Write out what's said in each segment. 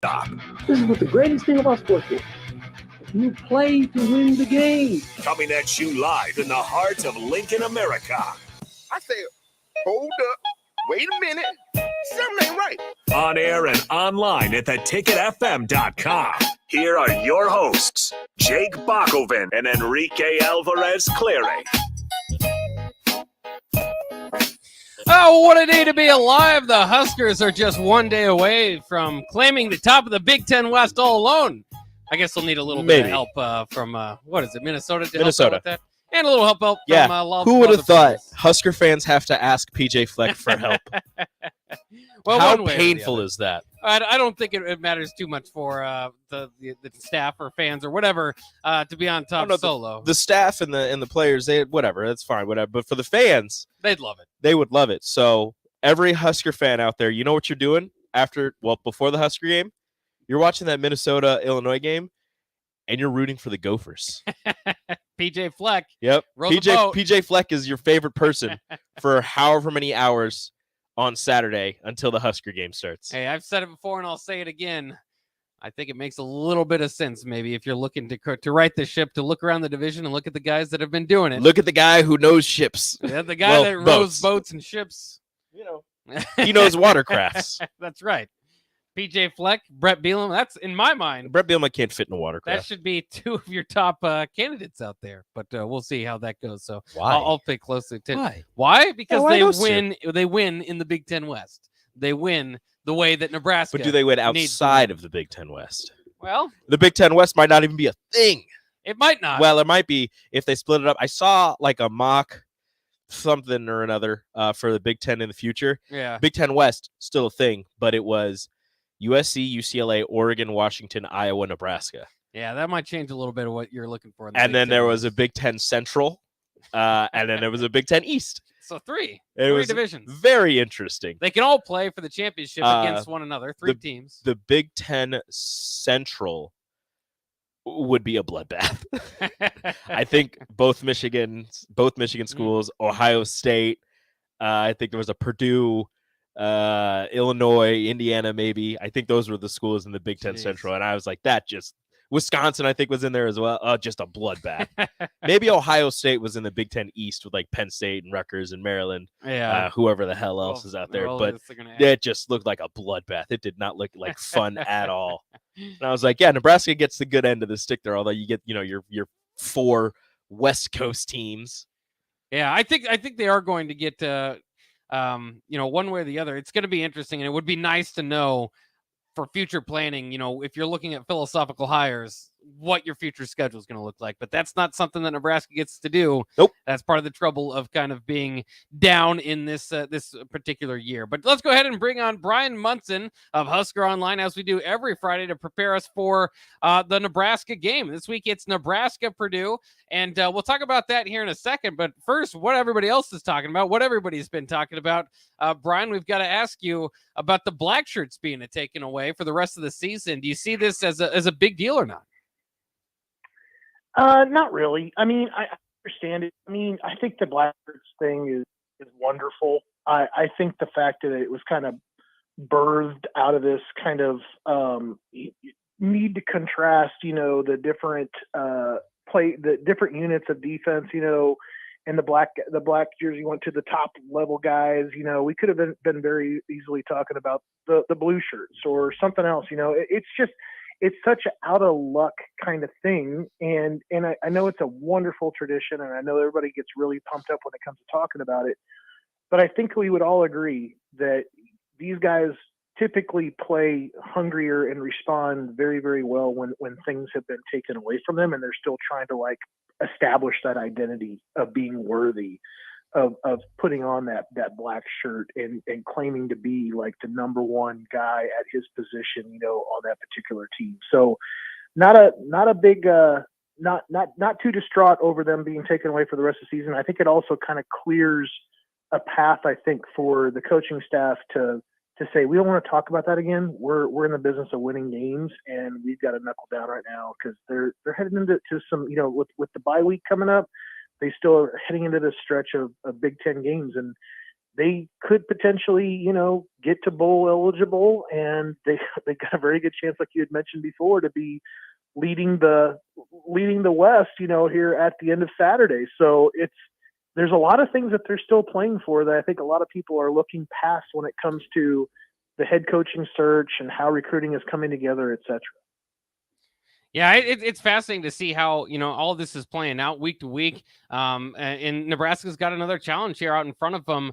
This is what the greatest thing about sports is. You play to win the game. Coming at you live in the heart of Lincoln, America. I say, hold up, wait a minute, something ain't right. On air and online at theticketfm.com. Here are your hosts, Jake Bakoven and Enrique Alvarez Cleary. Oh, what a day to be alive. The Huskers are just one day away from claiming the top of the Big Ten West all alone. I guess they'll need a little bit of help from, what is it, Minnesota? To help out with that? And a little help from who would have thought Husker fans have to ask PJ Fleck for help? Well, how painful is that? I don't think it matters too much for the staff or fans or whatever to be on top solo. The staff and the players, that's fine, whatever. But for the fans, they'd love it. They would love it. So every Husker fan out there, you know what you're doing before the Husker game? You're watching that Minnesota-Illinois game, and you're rooting for the Gophers. PJ Fleck. Yep. PJ Fleck is your favorite person for however many hours on Saturday until the Husker game starts. Hey, I've said it before, and I'll say it again. I think it makes a little bit of sense, maybe, if you're looking to right the ship, to look around the division and look at the guys that have been doing it. Look at the guy who knows ships. Yeah, the guy that rows boats and ships. You know, he knows watercrafts. That's right. PJ Fleck, Brett Bielema. That's, in my mind, Brett Bielema can't fit in a watercraft. That should be two of your top candidates out there. But we'll see how that goes. So why? I'll pay close attention. Why? Because they win in the Big Ten West. They win the way that Nebraska. But do they win outside of the Big Ten West? Well, the Big Ten West might not even be a thing. It might not. Well, it might be if they split it up. I saw like a mock something or another for the Big Ten in the future. Yeah. Big Ten West still a thing, but it was USC, UCLA, Oregon, Washington, Iowa, Nebraska. Yeah, that might change a little bit of what you're looking for. And then there was a Big Ten Central, and then there was a Big Ten East. So three Divisions. divisions. Very interesting. They can all play for the championship against one another. Three teams. The Big Ten Central would be a bloodbath. I think both Michigan schools, Ohio State. I think there was a Purdue. Illinois, Indiana, maybe. I think those were the schools in the Big Ten Central, and I was like, Wisconsin, I think, was in there as well. Just a bloodbath. Maybe Ohio State was in the Big Ten East with like Penn State and Rutgers and Maryland. Yeah, whoever the hell else is out there, but it just looked like a bloodbath. It did not look like fun at all. And I was like, yeah, Nebraska gets the good end of the stick there, although you get your four West Coast teams. Yeah, I think they are going to get one way or the other. It's going to be interesting, and it would be nice to know for future planning, if you're looking at philosophical hires, what your future schedule is going to look like. But that's not something that Nebraska gets to do. Nope. That's part of the trouble of kind of being down in this particular year. But let's go ahead and bring on Bryan Munson of Husker Online, as we do every Friday, to prepare us for the Nebraska game. This week it's Nebraska-Purdue, and we'll talk about that here in a second. But first, what everybody else is talking about, what everybody's been talking about. Bryan, we've got to ask you about the black shirts being taken away for the rest of the season. Do you see this as a big deal or not? Not really. I mean, I understand it. I mean, I think the black shirts thing is wonderful. I think the fact that it was kind of birthed out of this kind of need to contrast, the different the different units of defense, and the black jersey went to the top level guys. We could have been very easily talking about the blue shirts or something else. It's such an out of luck kind of thing. And I know it's a wonderful tradition, and I know everybody gets really pumped up when it comes to talking about it, but I think we would all agree that these guys typically play hungrier and respond very, very well when things have been taken away from them, and they're still trying to establish that identity of being worthy of putting on that black shirt and claiming to be like the number one guy at his position, on that particular team. So not a big, not too distraught over them being taken away for the rest of the season. I think it also kind of clears a path, I think, for the coaching staff to say, we don't want to talk about that again. We're in the business of winning games, and we've got to knuckle down right now, because they're heading into some, with the bye week coming up. They still are heading into this stretch of Big Ten games, and they could potentially, get to bowl eligible, and they got a very good chance, like you had mentioned before, to be leading the West, here at the end of Saturday. So there's a lot of things that they're still playing for that I think a lot of people are looking past when it comes to the head coaching search and how recruiting is coming together, et cetera. Yeah, it's fascinating to see how, all of this is playing out week to week. And Nebraska's got another challenge here out in front of them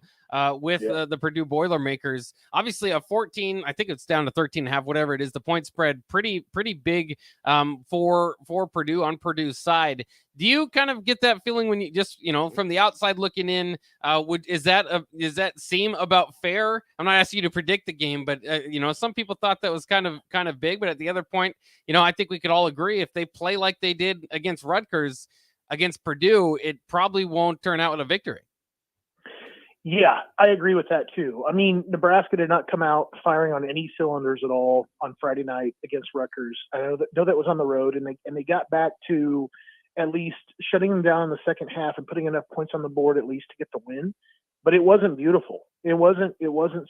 with the Purdue Boilermakers. Obviously, a 14, I think it's down to 13.5, whatever it is. The point spread pretty big for Purdue on Purdue's side. Do you kind of get that feeling when you just, from the outside looking in, does that seem about fair? I'm not asking you to predict the game, but some people thought that was kind of big. But at the other point, I think we could all agree if they play like they did against Rutgers, against Purdue, it probably won't turn out with a victory. Yeah, I agree with that too. I mean, Nebraska did not come out firing on any cylinders at all on Friday night against Rutgers. I know that was on the road, and they got back to at least shutting them down in the second half and putting enough points on the board at least to get the win. But it wasn't beautiful. It wasn't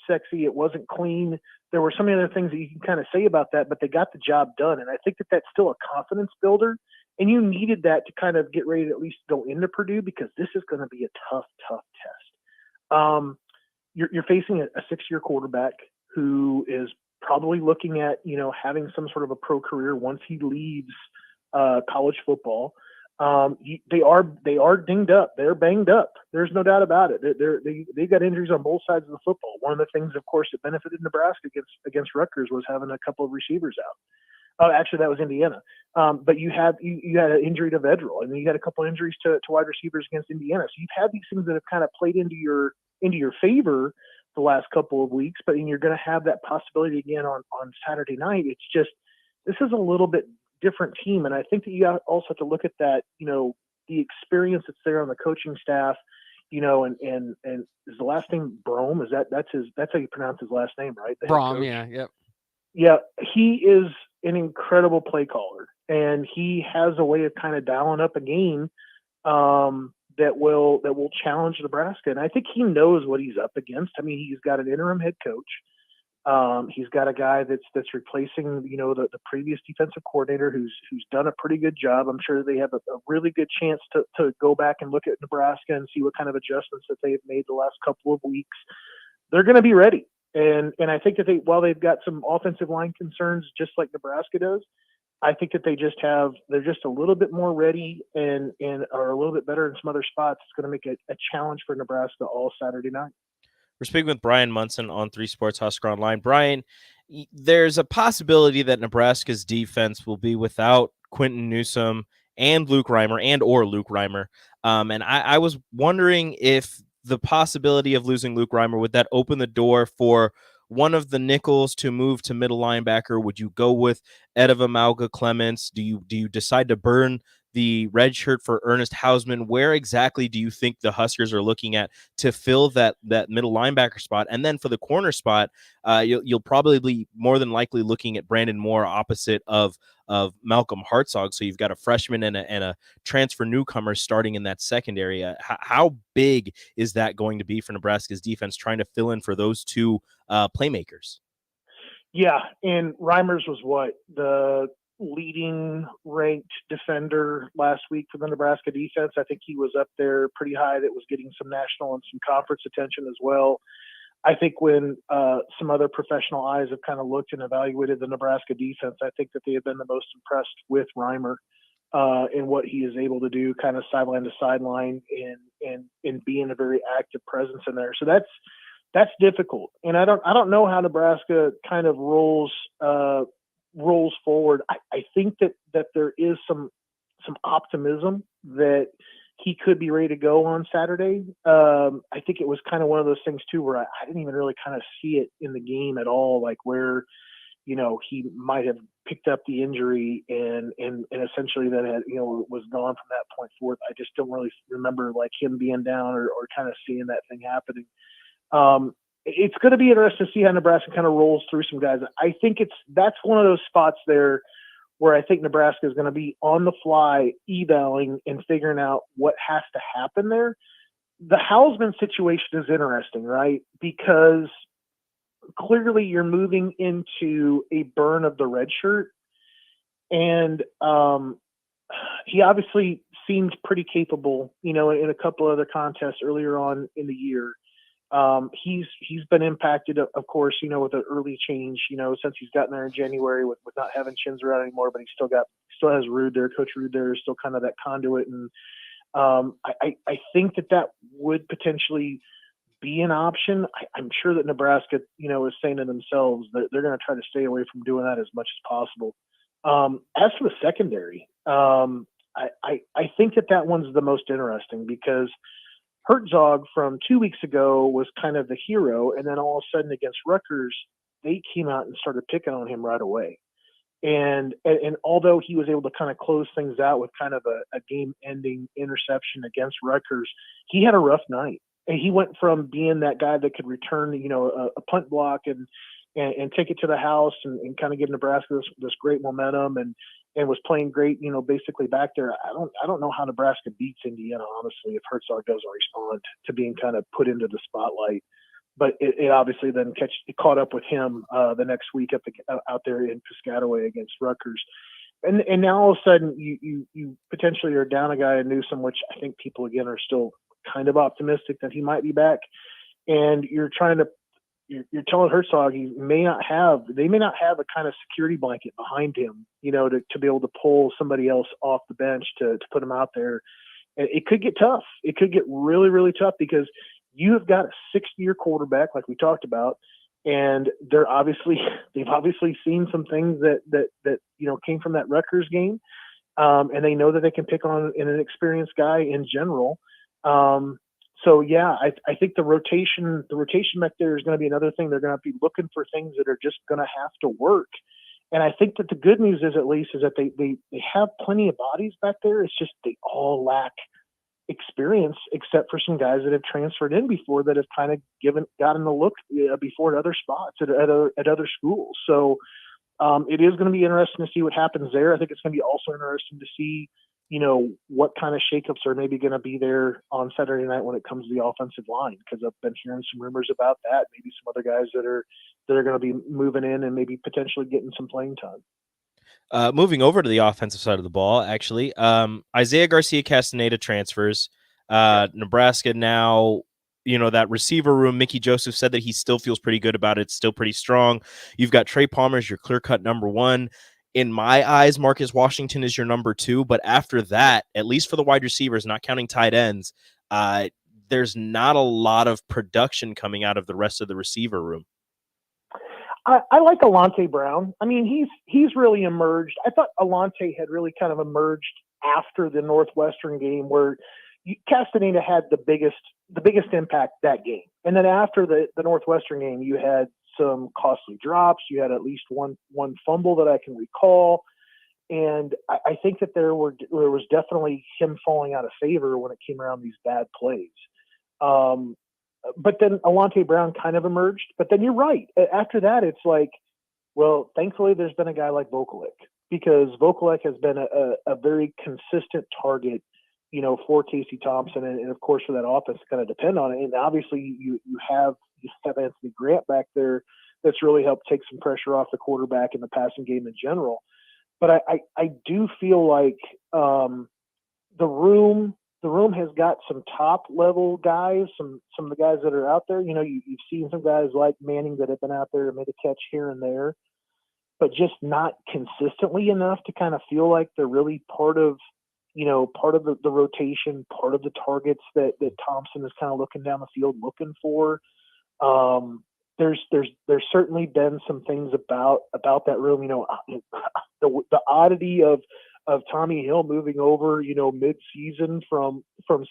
sexy. It wasn't clean. There were so many other things that you can kind of say about that, but they got the job done. And I think that that's still a confidence builder. And you needed that to kind of get ready to at least go into Purdue, because this is going to be a tough test. You're facing a 6-year quarterback who is probably looking at, having some sort of a pro career once he leaves college football. They are dinged up. They're banged up. There's no doubt about it. They got injuries on both sides of the football. One of the things, of course, that benefited Nebraska against Rutgers was having a couple of receivers out. Oh, actually, that was Indiana. But you had an injury to Vedral, and you had a couple of injuries to wide receivers against Indiana. So you've had these things that have kind of played into your favor the last couple of weeks. But you're going to have that possibility again on Saturday night. It's just, this is a little bit different team, and I think that you also have to look at that. The experience that's there on the coaching staff. And is the last name Brome? That's how you pronounce his last name, right? Brome, yeah, yep. Yeah, he is an incredible play caller, and he has a way of kind of dialing up a game that will challenge Nebraska. And I think he knows what he's up against. I mean, he's got an interim head coach. He's got a guy that's replacing, the previous defensive coordinator who's done a pretty good job. I'm sure they have a really good chance to go back and look at Nebraska and see what kind of adjustments that they've made the last couple of weeks. They're going to be ready. And I think that while they've got some offensive line concerns, just like Nebraska does, I think that they're just a little bit more ready and are a little bit better in some other spots. It's going to make a challenge for Nebraska all Saturday night. We're speaking with Bryan Munson on 3 Sports Husker Online. Bryan, there's a possibility that Nebraska's defense will be without Quentin Newsome and Luke Reimer and I was wondering if the possibility of losing Luke Reimer, would that open the door for one of the nickels to move to middle linebacker? Would you go with Edeva Clements? Do you decide to burn the red shirt for Ernest Hausman? Where exactly do you think the Huskers are looking at to fill that middle linebacker spot? And then for the corner spot, you'll probably be more than likely looking at Brandon Moore opposite of Malcolm Hartzog. So you've got a freshman and a transfer newcomer starting in that secondary. How big is that going to be for Nebraska's defense, trying to fill in for those two playmakers? Yeah, and Reimers was the leading ranked defender last week for the Nebraska defense. I think he was up there pretty high. That was getting some national and some conference attention as well. I think when some other professional eyes have kind of looked and evaluated the Nebraska defense, I think that they have been the most impressed with Reimer and what he is able to do, kind of sideline to sideline, and being a very active presence in there. So that's difficult, and I don't know how Nebraska kind of rolls forward. I think that there is some optimism that he could be ready to go on Saturday. I think it was kind of one of those things too, where I didn't even really kind of see it in the game at all, like where, he might have picked up the injury and essentially that had, was gone from that point forth. I just don't really remember like him being down or kind of seeing that thing happening. It's going to be interesting to see how Nebraska kind of rolls through some guys. I think that's one of those spots there where I think Nebraska is going to be on the fly evaluating and figuring out what has to happen there. the Hausman situation is interesting, right? Because clearly you're moving into a burn of the red shirt, and he obviously seemed pretty capable, in a couple other contests earlier on in the year. He's been impacted, of course, with an early change, since he's gotten there in January with not having Chins around anymore, but he still has Rude there. Coach Rude there is still kind of that conduit. And I think that would potentially be an option. I'm sure that Nebraska, is saying to themselves that they're going to try to stay away from doing that as much as possible. As for the secondary, I think that one's the most interesting, because Herzog from 2 weeks ago was kind of the hero, and then all of a sudden against Rutgers, they came out and started picking on him right away. And although he was able to kind of close things out with kind of a game-ending interception against Rutgers, he had a rough night. And he went from being that guy that could return, a punt block and take it to the house and kind of give Nebraska this great momentum and was playing great, basically back there. I don't know how Nebraska beats Indiana, honestly, if Herzog doesn't respond to being kind of put into the spotlight. But it obviously then caught up with him the next week out there in Piscataway against Rutgers. And now all of a sudden you potentially are down a guy in Newsome, which I think people again are still kind of optimistic that he might be back. And you're telling Herzog they may not have a kind of security blanket behind him, to be able to pull somebody else off the bench to put him out there. And it could get tough. It could get really, really tough, because you have got a 6-year quarterback, like we talked about, and they've obviously seen some things that came from that Rutgers game, and they know that they can pick on an experienced guy in general. So yeah, I think the rotation back there is going to be another thing. They're going to be looking for things that are just going to have to work. And I think that the good news is that they have plenty of bodies back there. It's just they all lack experience, except for some guys that have transferred in before that have kind of gotten the look before at other spots at other schools. So it is going to be interesting to see what happens there. I think it's going to be also interesting to see what kind of shakeups are maybe going to be there on Saturday night when it comes to the offensive line, because I've been hearing some rumors about that. Maybe some other guys that are going to be moving in and maybe potentially getting some playing time. Moving over to the offensive side of the ball, actually, Isaiah Garcia-Castaneda transfers. Nebraska now, that receiver room, Mickey Joseph said that he still feels pretty good about it. It's still pretty strong. You've got Trey Palmer as your clear-cut number one. In my eyes, Marcus Washington is your number two. But after that, at least for the wide receivers, not counting tight ends, there's not a lot of production coming out of the rest of the receiver room. I like Alante Brown. I mean, he's really emerged. I thought Alante had really kind of emerged after the Northwestern game, where Castaneda had the biggest impact that game. And then after the Northwestern game, you had some costly drops. You had at least one fumble that I can recall. And I think that there was definitely him falling out of favor when it came around these bad plays. But then Alante Brown kind of emerged. But then you're right. After that, it's like, well, thankfully there's been a guy like Vokalek, because Vokalek has been a very consistent target, for Casey Thompson, and of course for that offense to kind of depend on it. And obviously you have Anthony Grant back there that's really helped take some pressure off the quarterback in the passing game in general. But I do feel like the room has got some top level guys, some of the guys that are out there. You've seen some guys like Manning that have been out there and made a catch here and there, but just not consistently enough to kind of feel like they're really part of the rotation, part of the targets that Thompson is kind of looking down the field looking for. There's certainly been some things about that room, the oddity of Tommy Hill moving over, mid-season from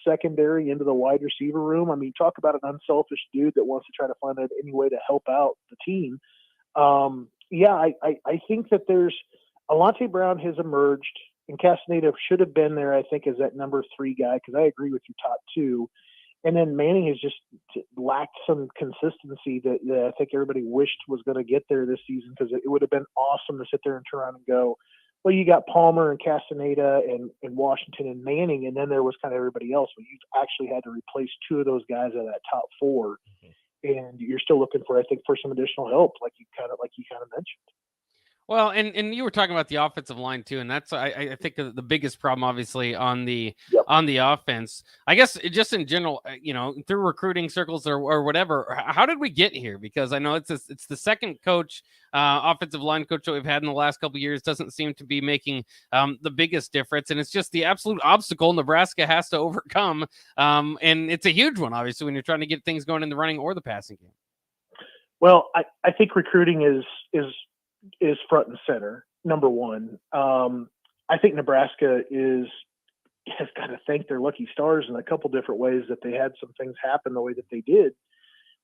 secondary into the wide receiver room. I mean, talk about an unselfish dude that wants to try to find out any way to help out the team. I think that there's Alante Brown has emerged, and Castaneda should have been there, I think, as that number 3 guy, because I agree with your top 2. And then Manning has just lacked some consistency that I think everybody wished was going to get there this season, because it would have been awesome to sit there and turn around and go, well, you got Palmer and Castaneda and Washington and Manning, and then there was kind of everybody else. But you actually had to replace 2 of those guys out of that top 4, and you're still looking for, I think, for some additional help, like you kind of mentioned. Well, and you were talking about the offensive line too, and that's I think the biggest problem, obviously, on the offense. I guess just in general, through recruiting circles or whatever. How did we get here? Because I know it's the second coach, offensive line coach that we've had in the last couple of years. Doesn't seem to be making the biggest difference, and it's just the absolute obstacle Nebraska has to overcome. And it's a huge one, obviously, when you're trying to get things going in the running or the passing game. Well, I think recruiting is front and center, number one. I think Nebraska has got to thank their lucky stars in a couple different ways that they had some things happen the way that they did,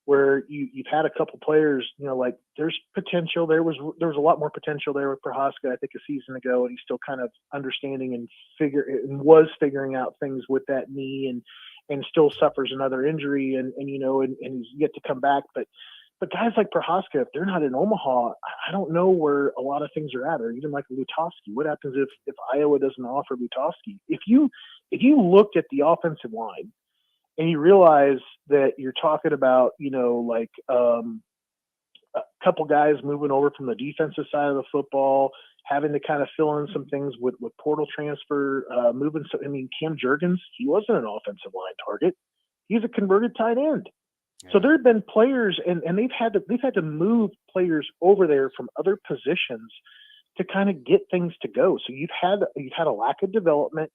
where you've had a couple players, like there's potential. There was a lot more potential there with Prohaska, I think, a season ago, and he's still kind of understanding and was figuring out things with that knee, and still suffers another injury, and he's yet to come back. But guys like Prohaska, if they're not in Omaha, I don't know where a lot of things are at, or even like Lutovsky. What happens if Iowa doesn't offer Lutovsky? If you looked at the offensive line and you realize that you're talking about, a couple guys moving over from the defensive side of the football, having to kind of fill in some things with portal transfer, Cam Jurgens, he wasn't an offensive line target. He's a converted tight end. So there have been players, and they've had to move players over there from other positions to kind of get things to go. So you've had a lack of development,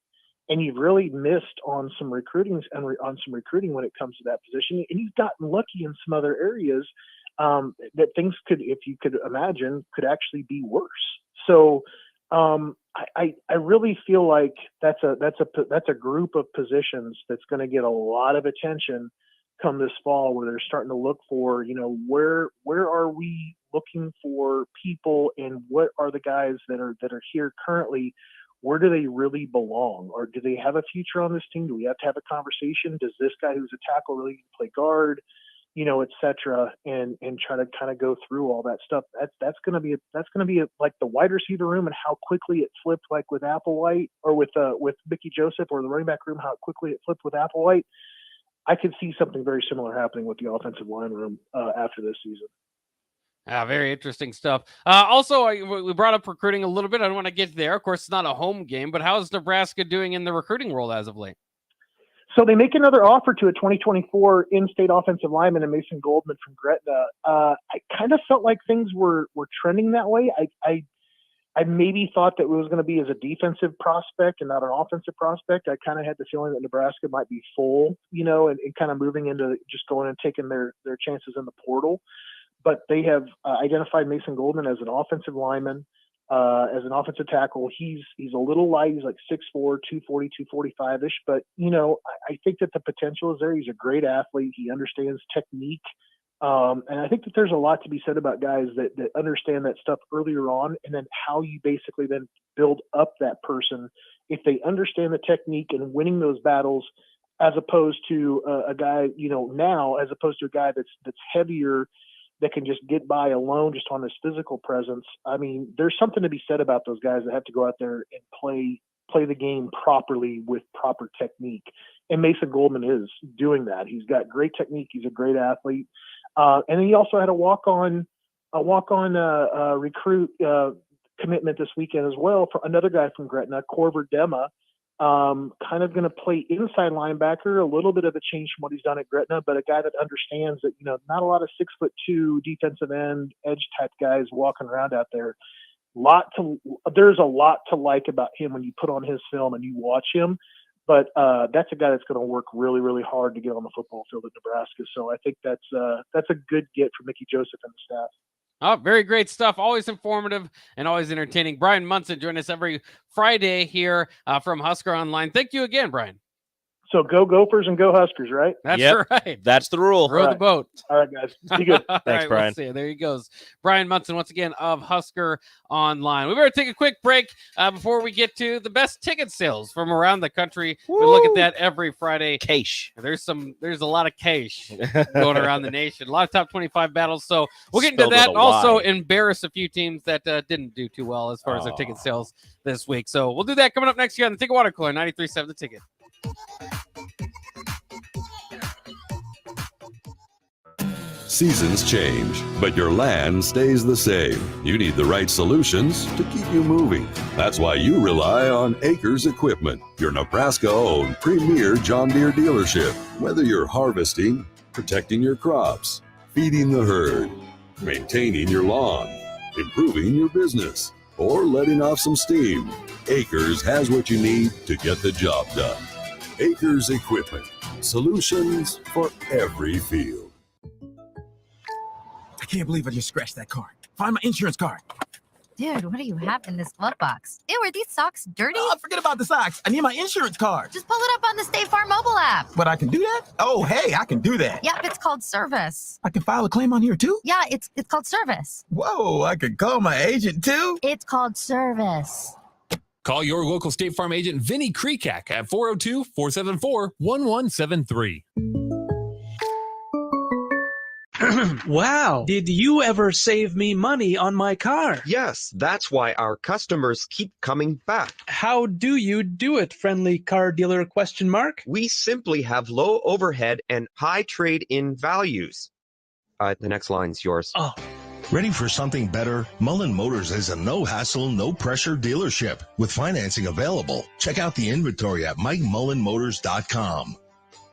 and you've really missed on some recruiting when it comes to that position. And you've gotten lucky in some other areas that things could, if you could imagine, could actually be worse. So I really feel like that's a group of positions that's going to get a lot of attention come this fall, where they're starting to look for, where are we looking for people, and what are the guys that are here currently, where do they really belong, or do they have a future on this team? Do we have to have a conversation? Does this guy who's a tackle really play guard, et cetera, and try to kind of go through all that stuff. That's going to be like the wide receiver room, and how quickly it flipped, like with Applewhite, or with Mickey Joseph, or the running back room, how quickly it flipped with Applewhite. I could see something very similar happening with the offensive line room after this season. Very interesting stuff. Also, we brought up recruiting a little bit. I don't want to get there. Of course, it's not a home game, but how's Nebraska doing in the recruiting world as of late? So they make another offer to a 2024 in-state offensive lineman, and Mason Goldman from Gretna. I kind of felt like things were trending that way. I maybe thought that it was going to be as a defensive prospect and not an offensive prospect. I kind of had the feeling that Nebraska might be full, and kind of moving into just going and taking their chances in the portal. But they have identified Mason Goldman as an offensive lineman, as an offensive tackle. He's a little light. He's like 6'4", 240, 245-ish. But, I think that the potential is there. He's a great athlete. He understands technique. And I think that there's a lot to be said about guys that understand that stuff earlier on, and then how you basically then build up that person if they understand the technique and winning those battles, as opposed to a guy, now, as opposed to a guy that's heavier, that can just get by alone just on his physical presence. I mean, there's something to be said about those guys that have to go out there and play the game properly with proper technique. And Mason Goldman is doing that. He's got great technique. He's a great athlete. And then he also had a walk-on recruit commitment this weekend as well for another guy from Gretna, Corver Dema, kind of going to play inside linebacker, a little bit of a change from what he's done at Gretna, but a guy that understands that, not a lot of 6'2" defensive end edge type guys walking around out there. There's a lot to like about him when you put on his film and you watch him. But that's a guy that's going to work really, really hard to get on the football field at Nebraska. So I think that's a good get for Mickey Joseph and the staff. Oh, very great stuff. Always informative and always entertaining. Bryan Munson join us every Friday here from Husker Online. Thank you again, Bryan. So go Gophers and go Huskers, right? That's Yep. right. That's the rule. Row the Right. boat. All right, guys. Be good. All Thanks, right, Brian. We'll see. There he goes. Bryan Munson, once again, of Husker Online. We better take a quick break before we get to the best ticket sales from around the country. We look at that every Friday. Cash. There's a lot of cash going around the nation. A lot of top 25 battles. So we'll get into Spelled with that. a Also Y. embarrass a few teams that didn't do too well as far as their ticket sales this week. So we'll do that coming up next year on the Ticket Water Cooler, 93.7 The Ticket. Seasons change, but your land stays the same. You need the right solutions to keep you moving. That's why you rely on Acres Equipment, your Nebraska-owned premier John Deere dealership. Whether you're harvesting, protecting your crops, feeding the herd, maintaining your lawn, improving your business, or letting off some steam, Acres has what you need to get the job done. Acres Equipment, solutions for every field. I can't believe I just scratched that card. Find my insurance card. Dude, what do you have in this glove box? Ew, are these socks dirty? Oh, forget about the socks. I need my insurance card. Just pull it up on the State Farm mobile app. But I can do that? Oh, hey, I can do that. Yep, it's called service. I can file a claim on here too? Yeah, it's called service. Whoa, I can call my agent too? It's called service. Call your local State Farm agent, Vinny Kreekak, at 402-474-1173. Wow. Did you ever save me money on my car? Yes, that's why our customers keep coming back. How do you do it, friendly car dealer ? We simply have low overhead and high trade-in values. The next line's yours. Oh. Ready for something better? Mullen Motors is a no-hassle, no-pressure dealership with financing available. Check out the inventory at MikeMullenMotors.com.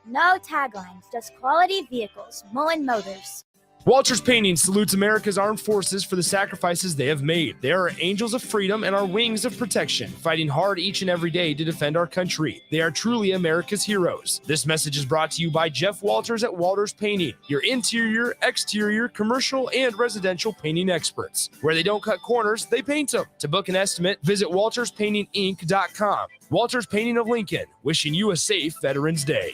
No taglines, just quality vehicles. Mullen Motors. Walters Painting salutes America's armed forces for the sacrifices they have made. They are angels of freedom and our wings of protection, fighting hard each and every day to defend our country. They are truly America's heroes. This message is brought to you by Jeff Walters at Walters Painting, your interior, exterior, commercial, and residential painting experts. Where they don't cut corners, they paint them. To book an estimate, visit WaltersPaintingInc.com. Walters Painting of Lincoln, wishing you a safe Veterans Day.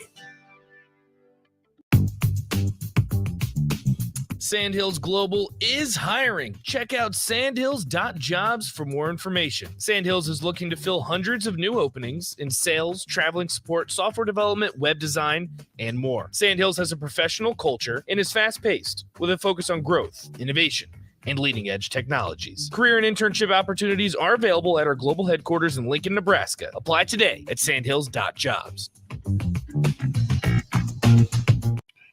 Sandhills Global is hiring. Check out sandhills.jobs for more information. Sandhills is looking to fill hundreds of new openings in sales, traveling support, software development, web design, and more. Sandhills has a professional culture and is fast-paced with a focus on growth, innovation, and leading-edge technologies. Career and internship opportunities are available at our global headquarters in Lincoln, Nebraska. Apply today at sandhills.jobs.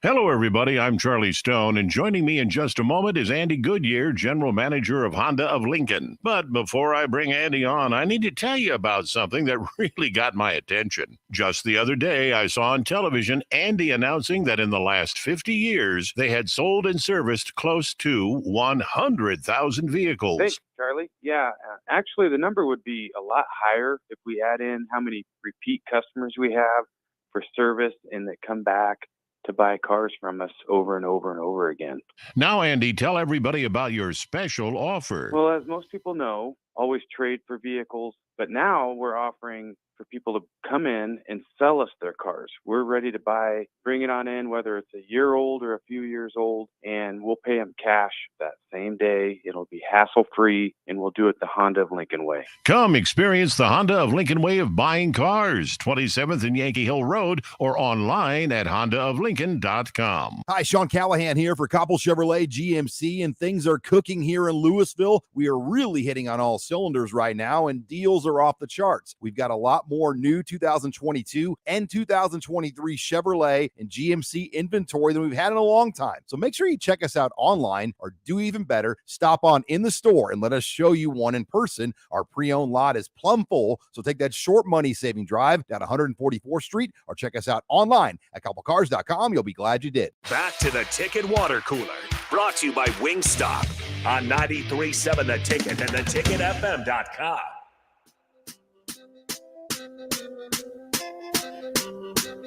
Hello, everybody. I'm Charlie Stone, and joining me in just a moment is Andy Goodyear, General Manager of Honda of Lincoln. But before I bring Andy on, I need to tell you about something that really got my attention. Just the other day, I saw on television Andy announcing that in the last 50 years, they had sold and serviced close to 100,000 vehicles. Thanks, Charlie. Yeah, actually, the number would be a lot higher if we add in how many repeat customers we have for service and that come back to buy cars from us over and over and over again. Now, Andy, tell everybody about your special offer. Well, as most people know, always trade for vehicles, but now we're offering for people to come in and sell us their cars. We're ready to buy, bring it on in, whether it's a year old or a few years old, and we'll pay them cash that same day. It'll be hassle-free, and we'll do it the Honda of Lincoln way. Come experience the Honda of Lincoln way of buying cars, 27th and Yankee Hill Road, or online at hondaoflincoln.com. Hi, Sean Callahan here for Koppel Chevrolet GMC, and things are cooking here in Louisville. We are really hitting on all cylinders right now, and deals are off the charts. We've got a lot more new 2022 and 2023 Chevrolet and GMC inventory than we've had in a long time. So make sure you check us out online, or do even better, stop on in the store and let us show you one in person. Our pre-owned lot is plumb full, so take that short money-saving drive down 144th Street, or check us out online at koppelcars.com. You'll be glad you did. Back to the Ticket Water Cooler, brought to you by Wingstop on 93.7 The Ticket and theticketfm.com.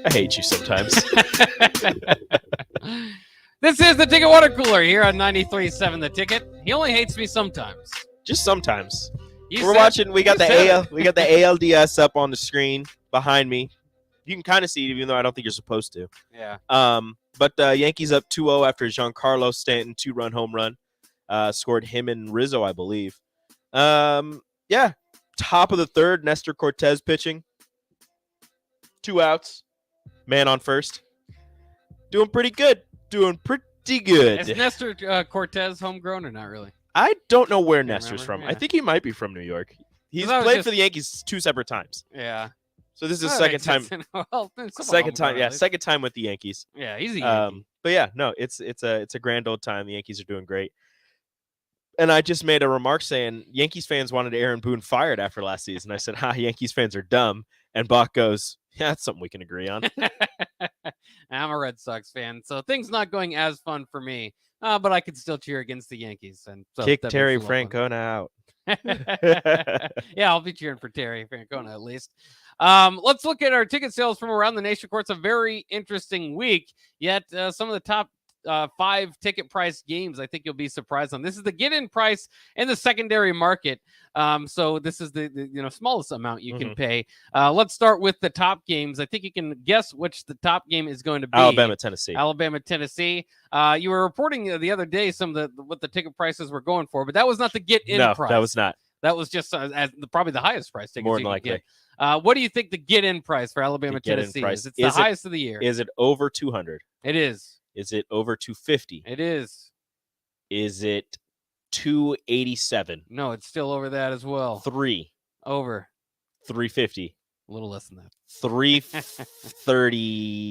I hate you sometimes. This is the Ticket Water Cooler here on 93.7 The Ticket. He only hates me sometimes. Just sometimes. You We're said- watching. We got you said the ALDS up on the screen behind me. You can kind of see it, even though I don't think you're supposed to. Yeah. But Yankees up 2-0 after Giancarlo Stanton 2-run home run. Scored him and Rizzo, I believe. Yeah. Top of the third, Nestor Cortez pitching. 2 outs. Man on first. Doing pretty good. Is Nestor Cortez homegrown or not really? I don't know where Nestor's from. Yeah. I think he might be from New York. He's that was played just- for the Yankees 2 separate times. Yeah. So this is his That second makes time. sense. Well, somewhat Second time, homegrown, yeah, at least. second time with the Yankees. Yeah, he's a Yankee. But yeah, no, it's a grand old time. The Yankees are doing great. And I just made a remark saying Yankees fans wanted Aaron Boone fired after last season. I said, Yankees fans are dumb. And Bach goes, yeah, that's something we can agree on. I'm a Red Sox fan, so things not going as fun for me. But I could still cheer against the Yankees. And so Kick that makes Terry it a lot of fun. Francona out. Yeah, I'll be cheering for Terry Francona at least. Let's look at our ticket sales from around the nation. Of course, a very interesting week. Yet some of the top 5 ticket price games I think you'll be surprised on. This is the get-in price in the secondary market. So this is the smallest amount you can pay. Let's start with the top games. I think you can guess which the top game is going to be. Alabama, Tennessee. You were reporting the other day some of what the ticket prices were going for, but that was not the get-in price. No, that was not. That was just probably the highest price tickets. More you than could likely. get. What do you think the get-in price for Alabama, Tennessee is? It's the highest of the year. Is it over 200? It is. Is it over 250? It is. Is it 287? No, it's still over that as well. 3. Over. 350. A little less than that. 330.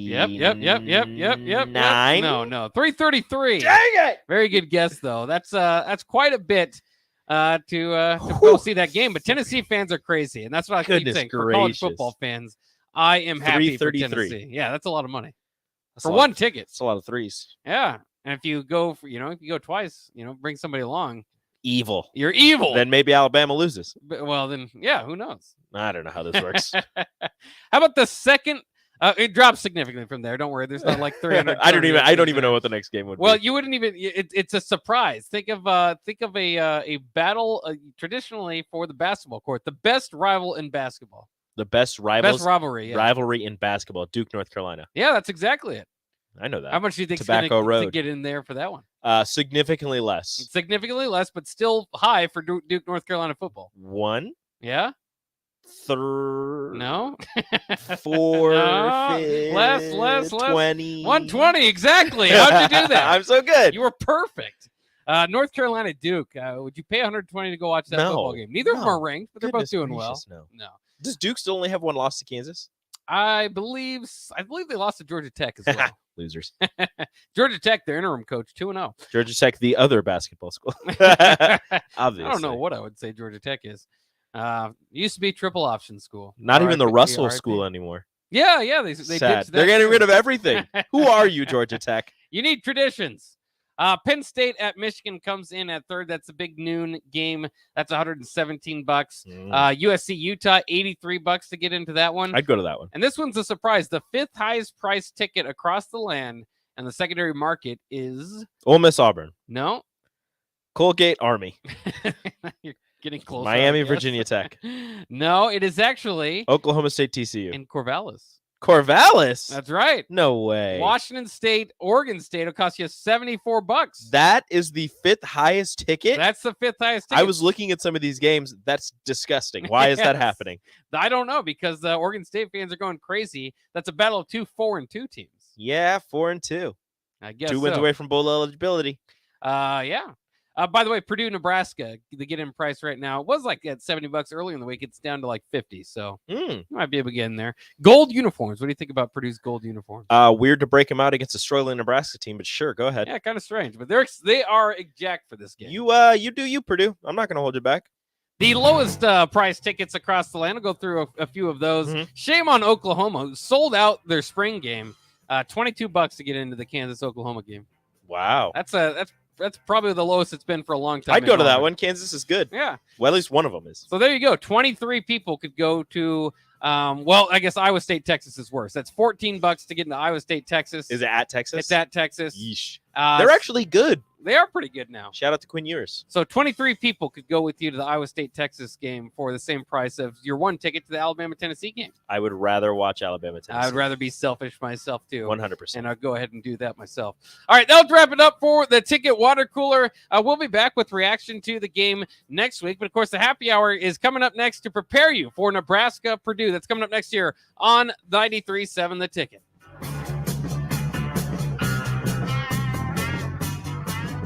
Yep. 9. No. 333. Dang it! Very good guess though. That's quite a bit to go see that game. But Tennessee fans are crazy, and that's what I keep Goodness saying. For college gracious. football fans, I am happy for 333. Tennessee. Yeah, that's a lot of money That's for a lot one of- ticket. It's a lot of threes. Yeah, and if you go if you go twice, bring somebody along. Evil. You're evil. Then maybe Alabama loses. Well, then, yeah, who knows? I don't know how this works. How about the second? It drops significantly from there. Don't worry. There's not like 300. I don't even know what the next game would Well, be. you wouldn't even. It's a surprise. Think of a battle traditionally for the basketball court. The best rival in basketball. The best rivalry. Yeah. rivalry in basketball. Duke, North Carolina. Yeah, that's exactly it. I know that. How much do you think Tobacco to Road. get in there for that one? Significantly less. Significantly less, but still high for Duke, North Carolina football. 1. Yeah. 3. No. 4. No. 5, Less. 20. 120 exactly. How'd you do that? I'm so good. You were perfect. North Carolina Duke. Would you pay 120 to go watch that No. football game? Neither of them are ranked, but they're both Goodness doing gracious, well. no. Does Duke still only have one loss to Kansas? I believe they lost to Georgia Tech as well. Losers. Georgia Tech, their interim coach, 2-0. Georgia Tech, the other basketball school. I Obviously. don't know what I would say Georgia Tech is. Used to be triple option school. Not even the RIP. Russell school anymore. Yeah, they Sad. ditched that They're getting too. rid of everything. Who are you, Georgia Tech? You need traditions. Penn State at Michigan comes in at third. That's a big noon game. That's $117. USC Utah, $83 to get into that one. I'd go to that one. And this one's a surprise. The 5th highest price ticket across the land and the secondary market is Ole Miss Auburn. no. Colgate Army. You're getting close. Miami, Virginia Tech. No, it is actually Oklahoma State TCU. in Corvallis. Corvallis? That's right. No way. Washington State, Oregon State will cost you $74. That is the 5th highest ticket? That's the 5th highest ticket. I was looking at some of these games. That's disgusting. Why is that Yes. happening? I don't know because the Oregon State fans are going crazy. That's a battle of 2 4-2 teams. Yeah, 4-2. I guess 2 wins so. away from bowl eligibility. Yeah. By the way, Purdue, Nebraska, the get-in price right now, it was like at $70 earlier in the week. It's down to like 50. So you might be able to get in there. Gold uniforms. What do you think about Purdue's gold uniforms? Weird to break them out against a struggling Nebraska team, but sure, go ahead. Yeah, kind of strange, but they are jacked for this game. You do you, Purdue. I'm not going to hold you back. The lowest price tickets across the land. I'll go through a few of those. Shame on Oklahoma, who sold out their spring game. $22 to get into the Kansas-Oklahoma game. Wow. That's probably the lowest it's been for a long time. I'd go in to that Auburn. one. Kansas is good. Yeah. Well, at least one of them is. So there you go. 23 people could go to Well, I guess Iowa State, Texas is worse. That's $14 to get into Iowa State, Texas. Is it at Texas? It's at Texas. Yeesh. They're actually good. They are pretty good now. Shout out to Quinn Ewers. So 23 people could go with you to the Iowa State-Texas game for the same price of your one ticket to the Alabama-Tennessee game. I would rather watch Alabama-Tennessee. I would rather be selfish myself, too. 100%. And I'll go ahead and do that myself. All right, that'll wrap it up for the Ticket Water Cooler. We'll be back with reaction to the game next week. But, of course, the happy hour is coming up next to prepare you for Nebraska-Purdue. That's coming up next year on 93.7 The Ticket.